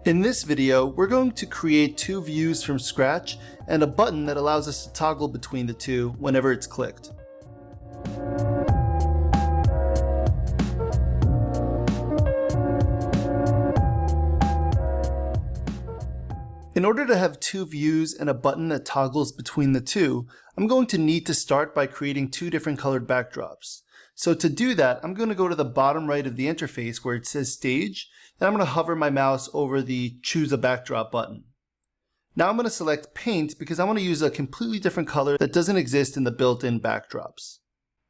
In this video, we're going to create two views from scratch and a button that allows us to toggle between the two whenever it's clicked. In order to have two views and a button that toggles between the two, I'm going to need to start by creating two different colored backdrops. So to do that, I'm going to go to the bottom right of the interface where it says Stage, and I'm going to hover my mouse over the Choose a Backdrop button. Now I'm going to select Paint because I want to use a completely different color that doesn't exist in the built-in backdrops.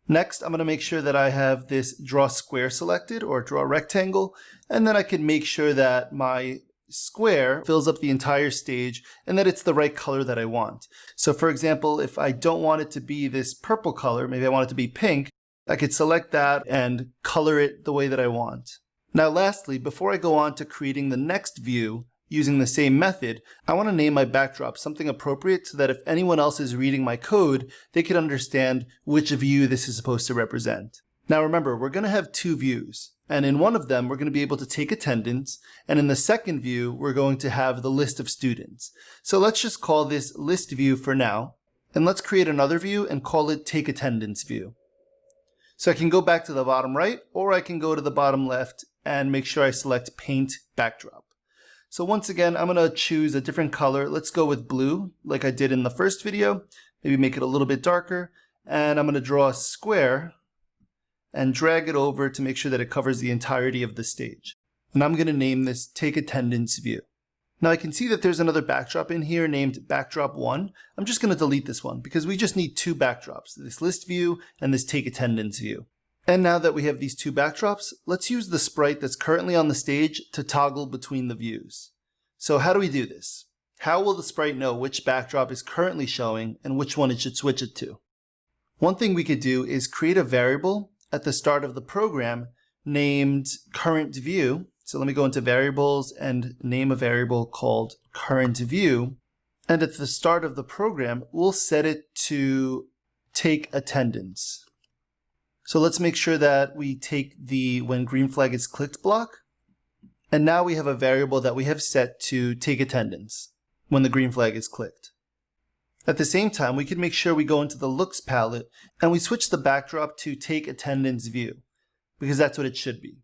Next, I'm going to make sure that I have this Draw Square selected or Draw Rectangle, and then I can make sure that my square fills up the entire stage and that it's the right color that I want. So for example, if I don't want it to be this purple color, maybe I want it to be pink, I could select that and color it the way that I want. Now lastly, before I go on to creating the next view using the same method, I want to name my backdrop something appropriate so that if anyone else is reading my code, they can understand which view this is supposed to represent. Now remember, we're going to have two views, and in one of them we're going to be able to take attendance, and in the second view we're going to have the list of students. So let's just call this list view for now, and let's create another view and call it take attendance view. So I can go back to the bottom right, or I can go to the bottom left and make sure I select Paint Backdrop. So once again, I'm going to choose a different color. Let's go with blue, like I did in the first video. Maybe make it a little bit darker. And I'm going to draw a square and drag it over to make sure that it covers the entirety of the stage. And I'm going to name this Take Attendance View. Now I can see that there's another backdrop in here named Backdrop 1. I'm just going to delete this one because we just need two backdrops, this list view and this Take Attendance view. And now that we have these two backdrops, let's use the sprite that's currently on the stage to toggle between the views. So how do we do this? How will the sprite know which backdrop is currently showing and which one it should switch it to? One thing we could do is create a variable at the start of the program named current view. So let me go into variables and name a variable called current view. And at the start of the program, we'll set it to take attendance. So let's make sure that we take the when green flag is clicked block. And now we have a variable that we have set to take attendance when the green flag is clicked. At the same time, we can make sure we go into the looks palette and we switch the backdrop to take attendance view because that's what it should be.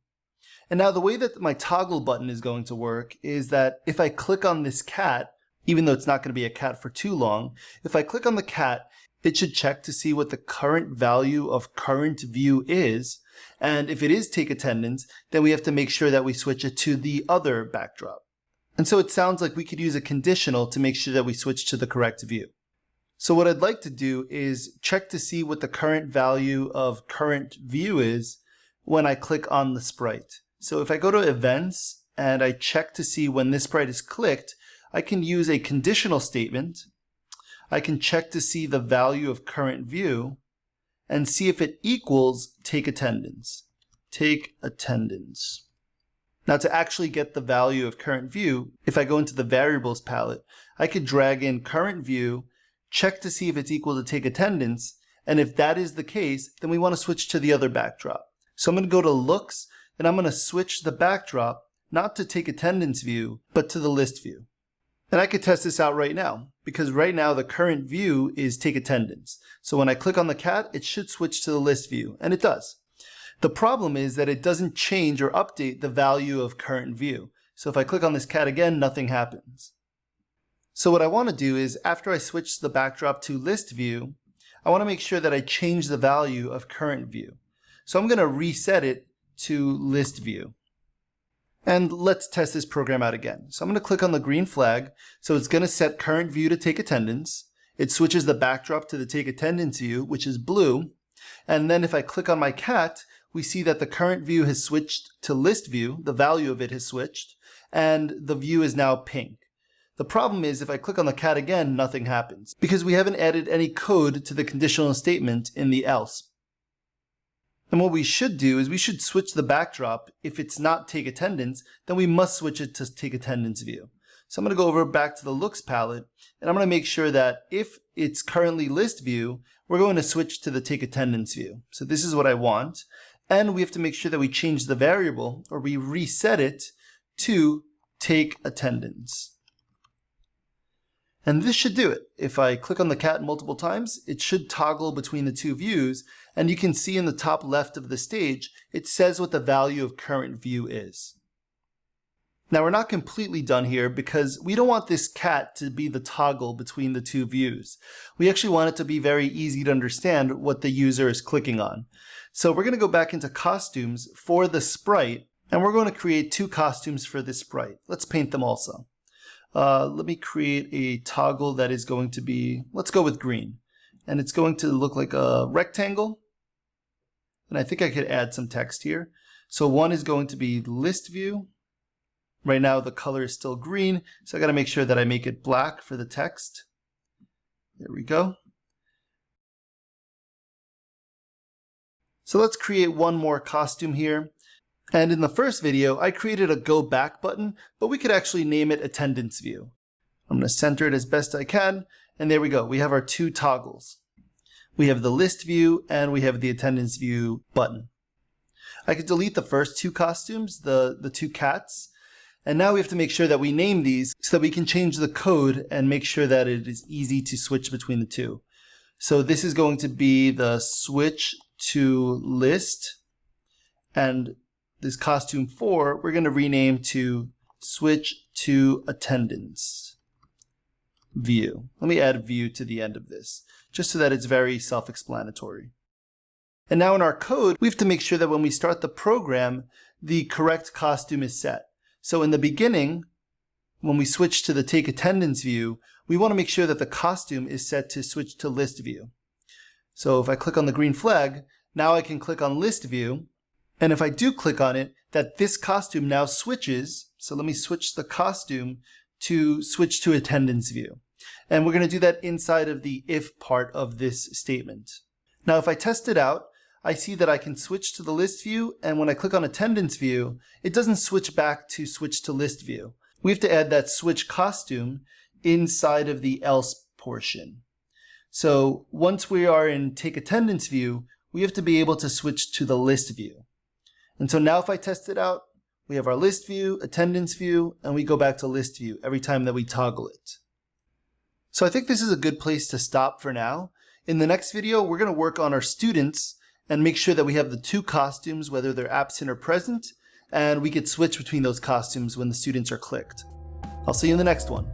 And now the way that my toggle button is going to work is that if I click on this cat, even though it's not going to be a cat for too long, if I click on the cat, it should check to see what the current value of current view is. And if it is take attendance, then we have to make sure that we switch it to the other backdrop. And so it sounds like we could use a conditional to make sure that we switch to the correct view. So what I'd like to do is check to see what the current value of current view is when I click on the sprite. So if I go to events and I check to see when this sprite is clicked, I can use a conditional statement. I can check to see the value of current view and see if it equals take attendance. Take attendance. Now to actually get the value of current view, if I go into the variables palette, I could drag in current view, check to see if it's equal to take attendance, and if that is the case, then we want to switch to the other backdrop. So I'm going to go to looks, and I'm going to switch the backdrop not to take attendance view, but to the list view. And I could test this out right now, because right now the current view is take attendance. So when I click on the cat, it should switch to the list view, and it does. The problem is that it doesn't change or update the value of current view. So if I click on this cat again, nothing happens. So what I want to do is after I switch the backdrop to list view, I want to make sure that I change the value of current view. So I'm going to reset it to list view. And let's test this program out again. So I'm going to click on the green flag. So it's going to set current view to take attendance. It switches the backdrop to the take attendance view, which is blue. And then if I click on my cat, we see that the current view has switched to list view. The value of it has switched, and the view is now pink. The problem is if I click on the cat again, nothing happens because we haven't added any code to the conditional statement in the else. And what we should do is we should switch the backdrop. If it's not take attendance, then we must switch it to take attendance view. So I'm going to go over back to the looks palette, and I'm going to make sure that if it's currently list view, we're going to switch to the take attendance view. So this is what I want. And we have to make sure that we change the variable, or we reset it to take attendance. And this should do it. If I click on the cat multiple times, it should toggle between the two views, and you can see in the top left of the stage, it says what the value of current view is. Now we're not completely done here because we don't want this cat to be the toggle between the two views. We actually want it to be very easy to understand what the user is clicking on. So we're going to go back into costumes for the sprite, and we're going to create two costumes for this sprite. Let's paint them also. Let me create a toggle that is going to be, let's go with green. And it's going to look like a rectangle. And I think I could add some text here. So one is going to be list view. Right now the color is still green, so I got to make sure that I make it black for the text. There we go. So let's create one more costume here. And in the first video, I created a go back button, but we could actually name it attendance view. I'm going to center it as best I can, and there we go. We have our two toggles. We have the list view and we have the attendance view button. I could delete the first two costumes, the two cats, and now we have to make sure that we name these so that we can change the code and make sure that it is easy to switch between the two. So this is going to be the switch to list, and this costume 4, we're going to rename to switch to attendance view. Let me add view to the end of this, just so that it's very self-explanatory. And now in our code, we have to make sure that when we start the program, the correct costume is set. So in the beginning, when we switch to the take attendance view, we want to make sure that the costume is set to switch to list view. So if I click on the green flag, now I can click on list view. And if I do click on it, that this costume now switches. So let me switch the costume to switch to attendance view. And we're going to do that inside of the if part of this statement. Now if I test it out, I see that I can switch to the list view, and when I click on attendance view, it doesn't switch back to switch to list view. We have to add that switch costume inside of the else portion. So once we are in take attendance view, we have to be able to switch to the list view. And so now if I test it out, we have our list view, attendance view, and we go back to list view every time that we toggle it. So I think this is a good place to stop for now. In the next video, we're going to work on our students and make sure that we have the two costumes, whether they're absent or present, and we could switch between those costumes when the students are clicked. I'll see you in the next one.